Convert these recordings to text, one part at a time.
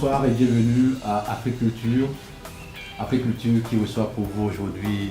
bonsoir et bienvenue à Africulture. Africulture qui reçoit pour vous aujourd'hui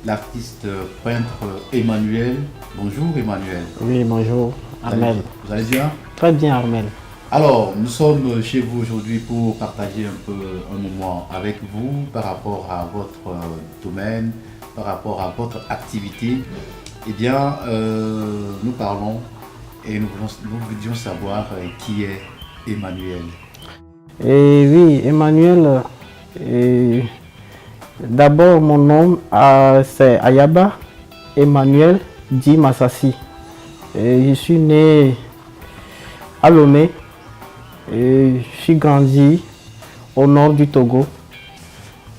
l'artiste peintre Emmanuel. Bonjour Emmanuel. Oui, bonjour Armel. Vous allez bien? Très bien Armel. Alors, nous sommes chez vous aujourd'hui pour partager un peu un moment avec vous par rapport à votre domaine, par rapport à votre activité. Eh bien, nous parlons et nous voulions savoir qui est Emmanuel. Et oui, Emmanuel, d'abord mon nom c'est Ayaba Emmanuel Di Massassi. Je suis né à Lomé et je suis grandi au nord du Togo.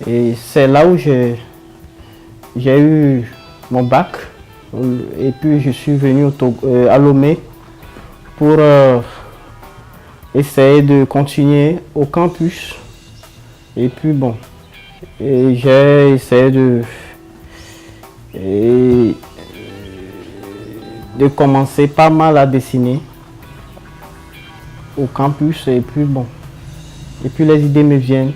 Et c'est là où j'ai eu mon bac. Et puis je suis venu à Lomé pour essayer de continuer au campus. Et puis bon, j'ai essayé de commencer pas mal à dessiner au campus. Et puis bon, et puis les idées me viennent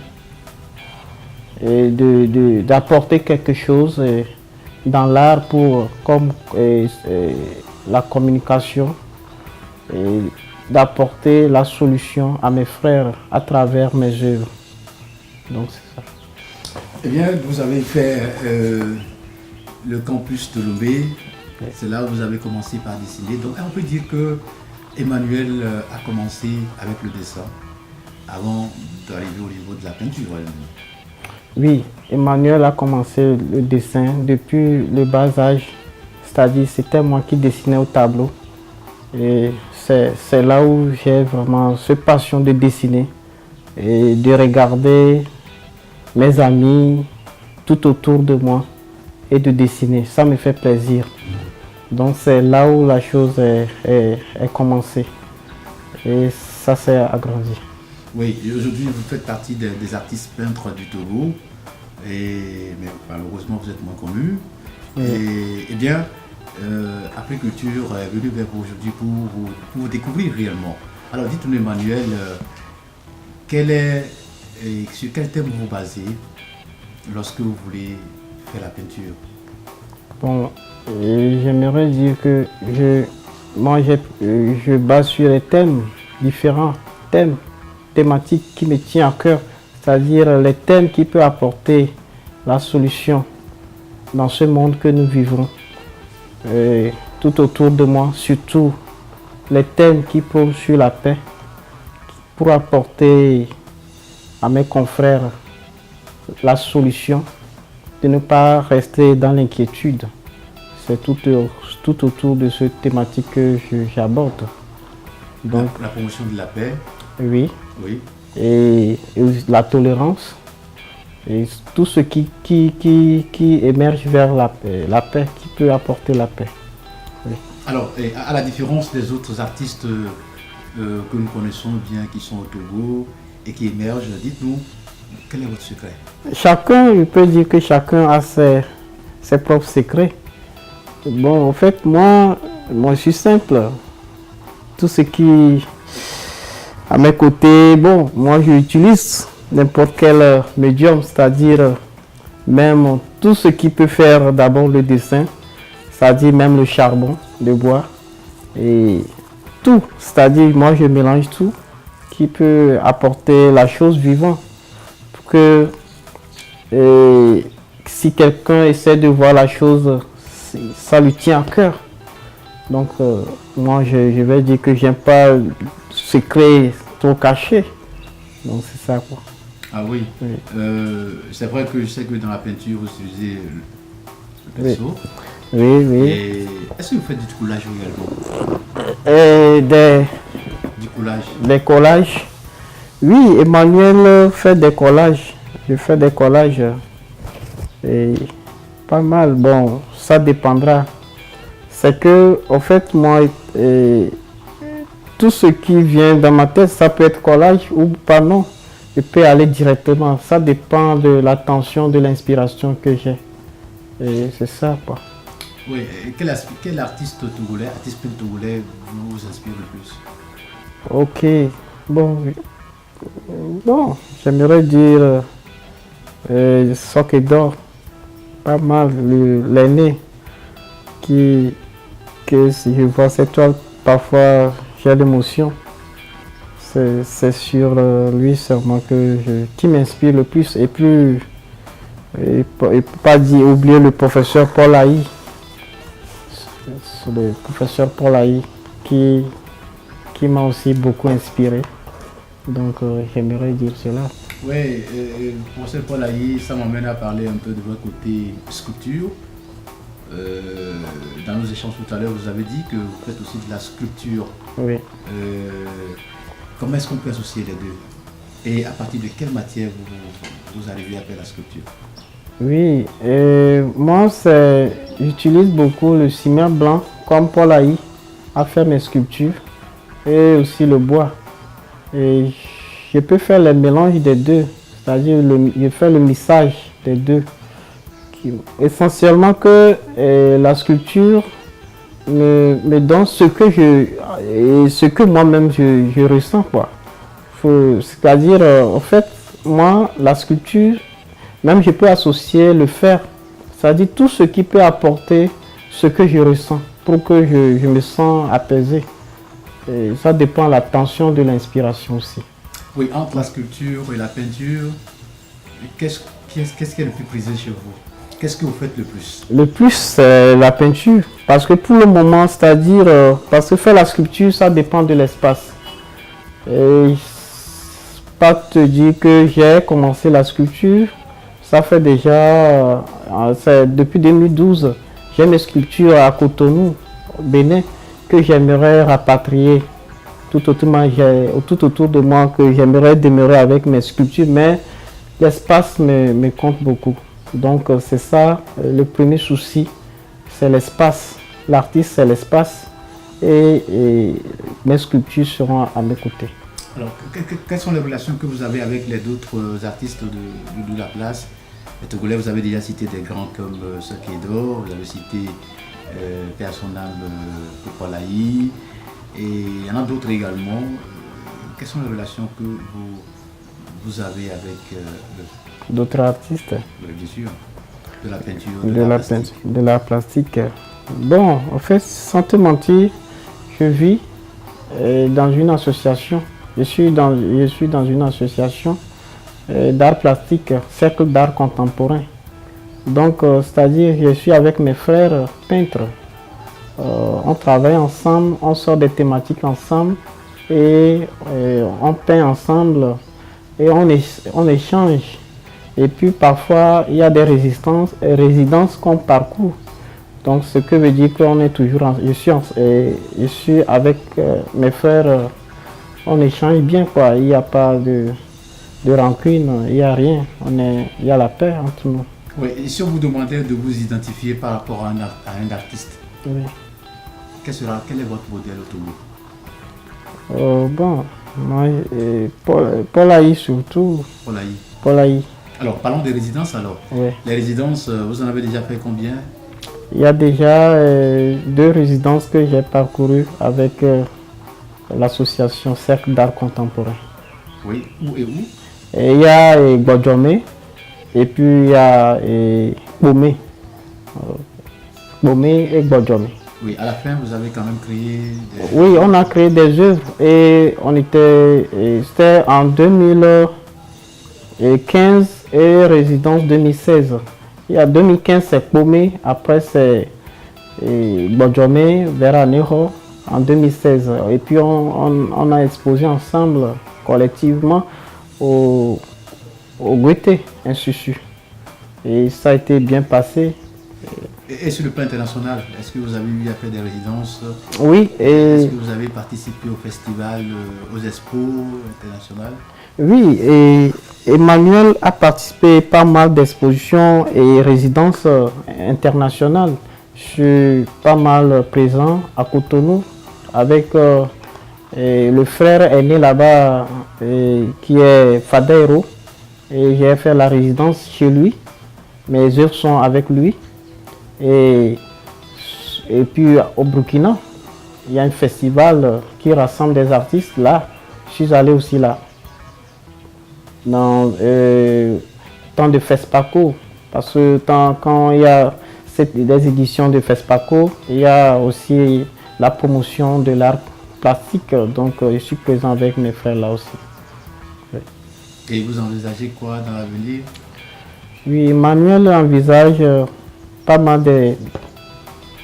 d'apporter quelque chose dans l'art comme la communication et d'apporter la solution à mes frères à travers mes œuvres. Donc c'est ça. Eh bien, vous avez fait le campus de Lomé. Oui. C'est là où vous avez commencé par dessiner. Donc on peut dire que Emmanuel a commencé avec le dessin avant d'arriver au niveau de la peinture. Oui, Emmanuel a commencé le dessin depuis le bas âge. C'est-à-dire c'était moi qui dessinais au tableau. Et c'est là où j'ai vraiment cette passion de dessiner et de regarder mes amis tout autour de moi et de dessiner. Ça me fait plaisir. Donc c'est là où la chose est commencée et ça s'est agrandi. Oui, aujourd'hui vous faites partie des artistes peintres du Togo, mais malheureusement vous êtes moins connu. Oui. Et bien, Africulture est venue vers vous aujourd'hui pour vous découvrir réellement. Alors dites-nous Emmanuel, sur quel thème vous vous basez lorsque vous voulez faire la peinture? Bon, j'aimerais dire que je base sur les thèmes, différents thématiques qui me tiennent à cœur, c'est-à-dire les thèmes qui peuvent apporter la solution dans ce monde que nous vivons. Tout autour de moi, surtout les thèmes qui posent sur la paix, pour apporter à mes confrères la solution de ne pas rester dans l'inquiétude. C'est tout autour de cette thématique que j'aborde. Donc la promotion de la paix. Oui. Oui. Et la tolérance. Et tout ce qui émerge vers la paix, qui peut apporter la paix. Oui. Alors, à la différence des autres artistes que nous connaissons bien, qui sont au Togo et qui émergent, dites-nous, quel est votre secret? Chacun, je peux dire que chacun a ses propres secrets. Bon, en fait, moi je suis simple. Tout ce qui à mes côtés, bon, moi j'utilise n'importe quel médium, c'est-à-dire même tout ce qui peut faire d'abord le dessin, c'est-à-dire même le charbon de bois et tout, c'est-à-dire moi je mélange tout qui peut apporter la chose vivante pour que si quelqu'un essaie de voir la chose, ça lui tient à cœur. Donc moi je vais dire que j'aime pas secret trop caché. Donc c'est ça quoi. Ah oui, oui. C'est vrai que je sais que dans la peinture vous utilisez le pinceau. Oui, oui. Est-ce que vous faites du collage également? Du collage. Des collages. Oui, Emmanuel fait des collages. Je fais des collages. Et pas mal. Bon, ça dépendra. C'est que, en fait, moi, tout ce qui vient dans ma tête, ça peut être collage ou pas non. Je peux aller directement. Ça dépend de l'attention, de l'inspiration que j'ai. Et c'est ça, quoi. Oui, quel artiste togolais, artiste togolais vous inspire le plus? Ok, bon, Bon, j'aimerais dire Sokedor, pas mal, l'aîné, que si je vois cette toile, parfois j'ai l'émotion. C'est sur lui sûrement qui m'inspire le plus. Et plus, et pas oublier le professeur Paul Haï. Le professeur Paul Haï qui m'a aussi beaucoup inspiré. Donc j'aimerais dire cela. Oui, professeur Paul Haï, ça m'amène à parler un peu de votre côté sculpture. Dans nos échanges tout à l'heure, vous avez dit que vous faites aussi de la sculpture. Oui. Comment est-ce qu'on peut associer les deux? Et à partir de quelle matière vous arrivez à faire la sculpture? Oui, moi j'utilise beaucoup le ciment blanc comme Paul Haï à faire mes sculptures et aussi le bois. Et je peux faire le mélange des deux, c'est-à-dire je fais le mixage des deux. Essentiellement que la sculpture me donne ce que moi-même je ressens, quoi. C'est-à-dire, en fait, moi, la sculpture, même je peux associer le fer, c'est-à-dire tout ce qui peut apporter ce que je ressens pour que je me sens apaisé. Et ça dépend de la tension de l'inspiration aussi. Oui, entre la sculpture et la peinture, qu'est-ce qui est le plus prisé chez vous? Qu'est-ce que vous faites le plus? Le plus, c'est la peinture. Parce que pour le moment, c'est-à-dire, parce que faire la sculpture, ça dépend de l'espace. Et pas te dire que j'ai commencé la sculpture, ça fait déjà, depuis 2012, j'ai mes sculptures à Cotonou, au Bénin, que j'aimerais rapatrier tout autour de moi, que j'aimerais demeurer avec mes sculptures, mais l'espace me compte beaucoup. Donc c'est ça le premier souci, c'est l'espace. L'artiste c'est l'espace et mes sculptures seront à mes côtés. Alors quelles sont les relations que vous avez avec les autres artistes de la place? Les Togolais, vous avez déjà cité des grands comme Sokedor, vous avez cité Père son âme Paul Haï, et il y en a d'autres également. Quelles sont les relations que vous avez avec d'autres artistes? Oui, bien sûr. De la peinture, de la plastique. Bon, en fait, sans te mentir, je vis dans une association. Je suis dans une association d'art plastique, cercle d'art contemporain. Donc, c'est-à-dire, je suis avec mes frères peintres. On travaille ensemble, on sort des thématiques ensemble et on peint ensemble et on échange. Et puis parfois, il y a des résidences qu'on parcourt. Donc, ce que veut dire qu'on est toujours je suis avec mes frères, on échange bien, quoi. Il n'y a pas de rancune, il n'y a rien. Il y a la paix entre nous. Oui, et si on vous demandait de vous identifier par rapport à un artiste, oui. Quel est votre modèle autour? Bon, moi, Paul Haï surtout. Paul Haï. Alors, parlons des résidences alors. Oui. Les résidences, vous en avez déjà fait combien? Il y a déjà 2 résidences que j'ai parcourues avec l'association Cercle d'art contemporain. Oui, où et où? Et il y a Gbodjomé et puis il y a Bomé. Bomé et Gbodjomé. Oui, à la fin, vous avez quand même créé des... Oui, on a créé des œuvres et c'était en 2015 et résidence 2016. Il y a 2015, c'est Bomé, après c'est Gbodjomé, Veraneho en 2016. Et puis on a exposé ensemble, collectivement, au Goethe Institut. Et ça a été bien passé. Et sur le plan international, est-ce que vous avez eu à faire des résidences? Oui. Est-ce que vous avez participé au festival, aux expos internationales? Oui, et Emmanuel a participé à pas mal d'expositions et résidences internationales. Je suis pas mal présent à Cotonou avec le frère aîné là-bas qui est Fadairo. Et j'ai fait la résidence chez lui. Mes œuvres sont avec lui. Et puis au Burkina, il y a un festival qui rassemble des artistes là. Je suis allé aussi là. dans temps de FESPACO. Parce que quand il y a des éditions de FESPACO, il y a aussi la promotion de l'art plastique. Donc je suis présent avec mes frères là aussi. Oui. Et vous envisagez quoi dans l'avenir? Oui, Manuel envisage pas mal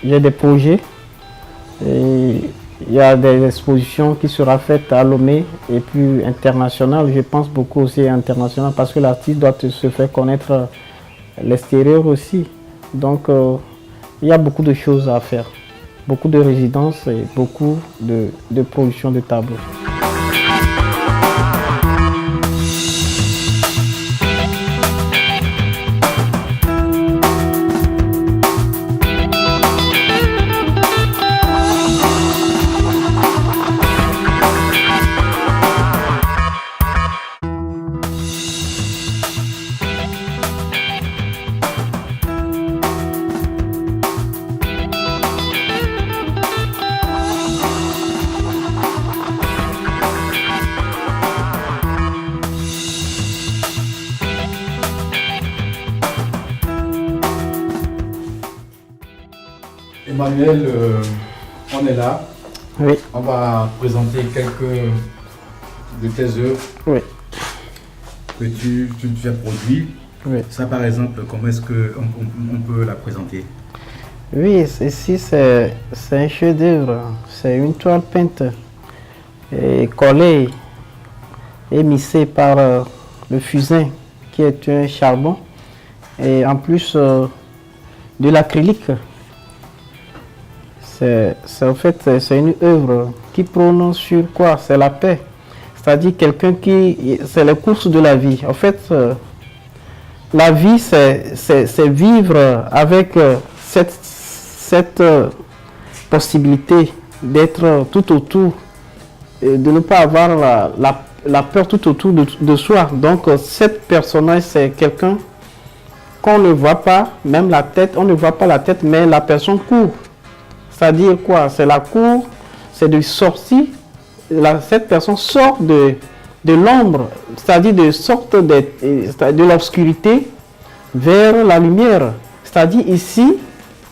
j'ai des projets. Et il y a des expositions qui seront faites à Lomé et puis internationales. Je pense beaucoup aussi international parce que l'artiste doit se faire connaître à l'extérieur aussi. Donc il y a beaucoup de choses à faire. Beaucoup de résidences et beaucoup de production de tableaux. Emmanuel, on est là. Oui. On va présenter quelques de tes œuvres Oui. que tu as produites. Oui. Ça, par exemple, comment est-ce qu'on peut la présenter? Oui, ici c'est un chef-d'œuvre. C'est une toile peinte et collée, émissée par le fusain qui est un charbon et en plus de l'acrylique. En fait, c'est une œuvre qui prône sur quoi? C'est la paix. C'est-à-dire quelqu'un c'est les courses de la vie. En fait, la vie, c'est vivre avec cette possibilité d'être tout autour, et de ne pas avoir la peur tout autour de soi. Donc, cette personnage, c'est quelqu'un qu'on ne voit pas, même la tête, on ne voit pas la tête, mais la personne court. C'est-à-dire quoi? C'est la cour, c'est de sortie. Cette personne sort de l'ombre, c'est-à-dire de l'obscurité vers la lumière. C'est-à-dire ici,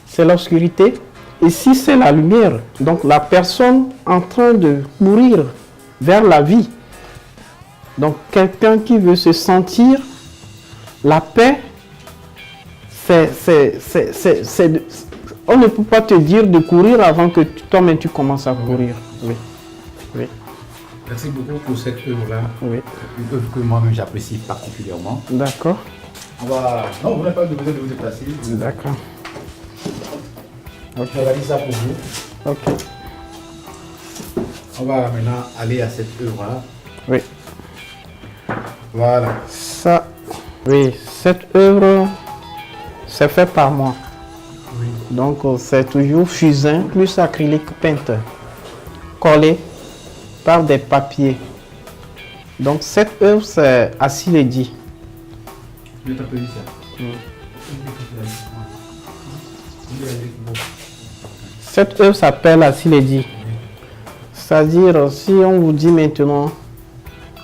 c'est l'obscurité, ici, c'est la lumière. Donc la personne en train de courir vers la vie. Donc quelqu'un qui veut se sentir la paix, on ne peut pas te dire de courir avant que toi-même tu commences à courir. Oui. Oui. Merci beaucoup pour cette œuvre-là. Oui. Une œuvre que moi-même j'apprécie particulièrement. D'accord. Non, vous n'avez pas besoin de vous déplacer. D'accord. Ok. Je réalise ça pour vous. Ok. On va maintenant aller à cette œuvre-là. Oui. Voilà. Ça, oui, cette œuvre, c'est fait par moi. Oui. Donc c'est toujours fusain plus acrylique peinte, collé par des papiers. Donc cette œuvre, c'est Assi-Ledi. Je vais t'appeler ça. Cette œuvre s'appelle Assi-Ledi. C'est-à-dire, si on vous dit maintenant,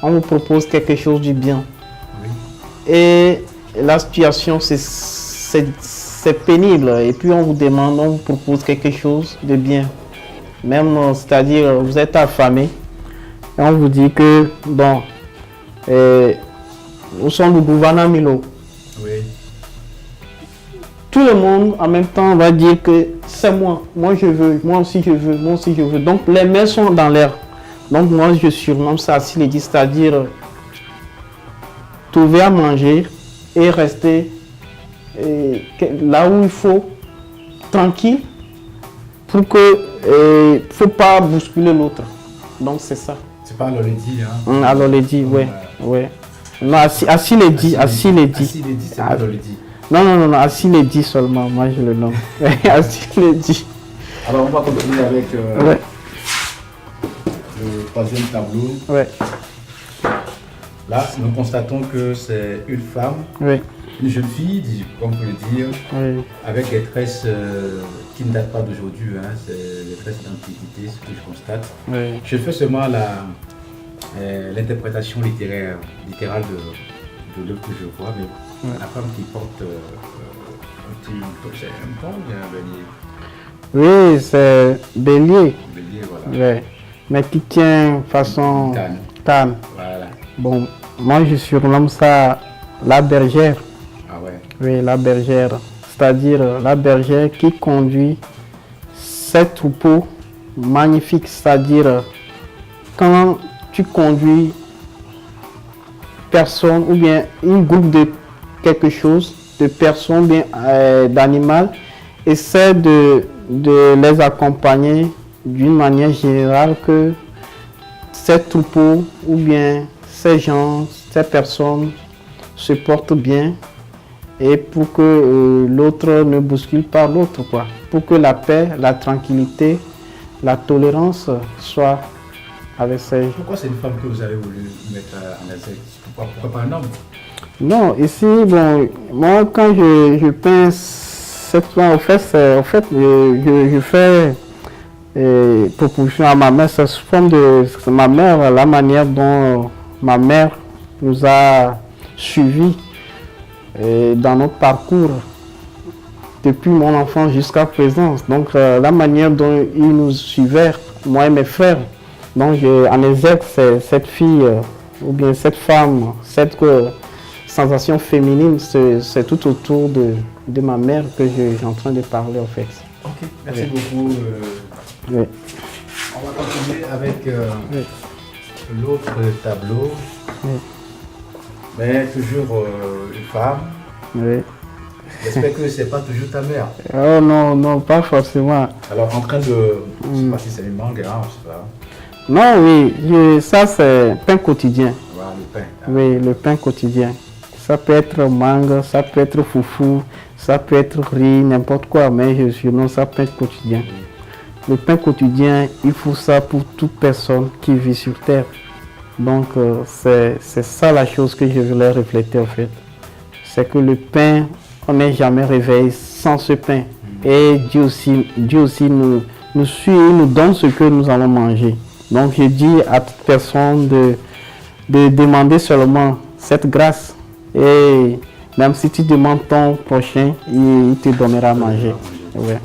on vous propose quelque chose du bien. Oui. Et la situation, c'est pénible. Et puis on vous demande, on vous propose quelque chose de bien. Même, c'est-à-dire, vous êtes affamé. Et on vous dit que, bon, nous sommes le gouvernement Milo. Oui. Tout le monde en même temps va dire que c'est moi je veux, moi aussi je veux, moi aussi je veux. Donc les mains sont dans l'air. Donc moi je surnomme ça Assi-Ledi, c'est-à-dire trouver à manger et rester là où il faut, tranquille, pour que faut pas bousculer l'autre. Donc c'est ça. C'est pas Assi-Ledi, hein? Assi-Ledi, oui. Ouais. Non, Assi-Ledi. Assi-Ledi, c'est pas Assi-Ledi. Non, Assi-Ledi seulement, moi je le nomme. Assi-Ledi. Alors on va continuer avec Ouais. le troisième tableau. Ouais. Là, nous constatons que c'est une femme, Oui. une jeune fille, comme on peut le dire, Oui. avec des tresses qui ne datent pas d'aujourd'hui, hein. C'est des tresses d'antiquité, ce que je constate. Oui. Je fais seulement l'interprétation littérale de l'œuvre que je vois, mais la femme qui porte un petit un pont, un bélier. Oui, c'est bélier. Bélier, voilà. Ouais. Mais qui tient façon canne. Voilà. Bon, moi je surnomme ça la bergère. Ah ouais. Oui, la bergère. C'est-à-dire la bergère qui conduit ces troupeaux magnifiques. C'est-à-dire quand tu conduis personne ou bien un groupe de quelque chose, de personnes, bien d'animaux, essaie de les accompagner d'une manière générale que ces troupeaux ou bien ces gens, ces personnes se portent bien et pour que l'autre ne bouscule pas l'autre, quoi. Pour que la paix, la tranquillité, la tolérance soit avec ces gens. Pourquoi c'est une femme que vous avez voulu mettre en exergue? Pourquoi pas un homme? Non, ici, bon, moi quand je peins cette fois, en fait, je fais proposition à ma mère, c'est sous forme de ma mère, la manière dont ma mère nous a suivis dans notre parcours depuis mon enfance jusqu'à présent. Donc la manière dont ils nous suivaient, moi et mes frères. Donc en exergue, cette fille ou bien cette femme, cette sensation féminine, c'est tout autour de ma mère que je suis en train de parler en fait. Ok, merci beaucoup. Oui. On va continuer avec l'autre tableau. Oui. Mais toujours une femme. Oui. J'espère que c'est pas toujours ta mère. Oh non, non, pas forcément. Alors en train de... Je sais pas si c'est une mangue, hein, je sais pas. Non, oui, ça c'est pain quotidien. Voilà, le pain. Oui, le pain quotidien. Ça peut être mangue, ça peut être foufou, ça peut être riz, n'importe quoi, mais je surnomme ça pain quotidien. Le pain quotidien, il faut ça pour toute personne qui vit sur terre. Donc c'est ça la chose que je voulais refléter en fait. C'est que le pain, on n'est jamais réveillé sans ce pain. Et Dieu aussi nous suit et nous donne ce que nous allons manger. Donc je dis à toute personne de demander seulement cette grâce. Et même si tu demandes ton prochain, il te donnera à manger. Ouais.